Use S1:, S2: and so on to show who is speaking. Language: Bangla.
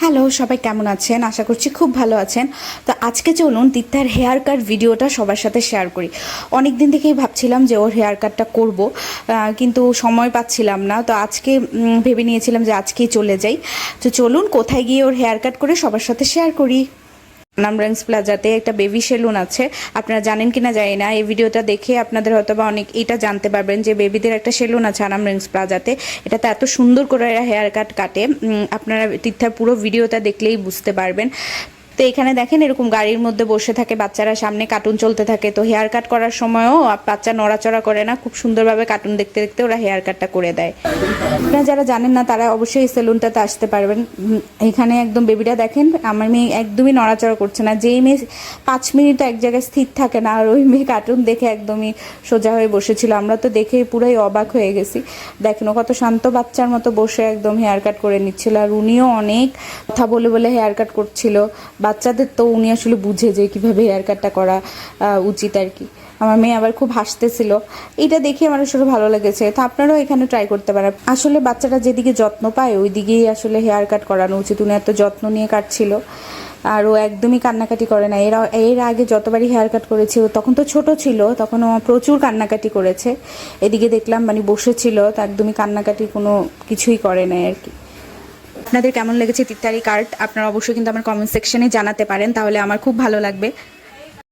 S1: হ্যালো, সবাই কেমন আছেন? আশা করছি খুব ভালো আছেন। তো আজকে চলুন তিত্তার হেয়ার কাট ভিডিওটা সবার সাথে শেয়ার করি। অনেক দিন থেকেই ভাবছিলাম যে ওর হেয়ার কাটটা করবো, কিন্তু সময় পাচ্ছিলাম না। তো আজকে ভেবে নিয়েছিলাম যে আজকেই চলে যাই। তো চলুন কোথায় গিয়ে ওর হেয়ার কাট করে সবার সাথে শেয়ার করি। নামরেন্স প্লাজাতে একটা বেবি সেলুন আছে। আপনারা জানেন কিনা জানি না, এই ভিডিওটা দেখে আপনাদের হয়তো বা অনেক এটা জানতে পারবেন যে বেবিদের একটা সেলুন আছে নামরেন্স প্লাজাতে। এটাতে এত সুন্দর করে হেয়ার কাট কাটে, আপনারা তিত্থার পুরো ভিডিওটা দেখলেই বুঝতে পারবেন। তো এখানে দেখেন এরকম গাড়ির মধ্যে বসে থাকে বাচ্চারা, সামনে কার্টুন চলতে থাকে। তো হেয়ার কাট করার সময়ও বাচ্চা নড়াচড়া করে না, খুব সুন্দরভাবে কার্টুন দেখতে দেখতে ওরা হেয়ার কাটটা করে দেয়। আপনারা যারা জানেন না তারা অবশ্যই এই সেলুনটাতে আসতে পারবেন। এখানে একদম বেবিটা দেখেন, আমার মেয়ে একদমই নড়াচড়া করছে না। যেই মেয়ে 5 মিনিট এক জায়গায় স্থির থাকে না, আর ওই মেয়ে কার্টুন দেখে একদমই সোজা হয়ে বসেছিল। আমরা তো দেখে পুরাই অবাক হয়ে গেছি। দেখেন ও কত শান্ত বাচ্চার মতো বসে একদম হেয়ার কাট করে নিচ্ছিল, আর উনিও অনেক কথা বলে বলে হেয়ার কাট করছিল। বাচ্চাদের তো উনি আসলে বুঝে যে কীভাবে হেয়ার কাটটা করা উচিত আর কি। আমার মেয়ে আবার খুব হাসতেছিল, এটা দেখে আমার আসলে ভালো লেগেছে। তো আপনারাও এখানে ট্রাই করতে পারেন। আসলে বাচ্চারা যেদিকে যত্ন পায় ওই দিকেই আসলে হেয়ার কাট করানো উচিত। উনি এত যত্ন নিয়ে কাটছিল, আর ও একদমই কান্নাকাটি করে না। এর আগে যতবারই হেয়ার কাট করেছে, ও তখন তো ছোট ছিল, তখন ও প্রচুর কান্নাকাটি করেছে। এদিকে দেখলাম মানে বসেছিল, তো একদমই কান্নাকাটি কোনো কিছুই করে নাই আর কি। আপনাদের কেমন লেগেছে তিত্তারি কাট আপনারা অবশ্যই কিন্তু আমার কমেন্ট সেকশনে জানাতে পারেন, তাহলে আমার খুব ভালো লাগবে।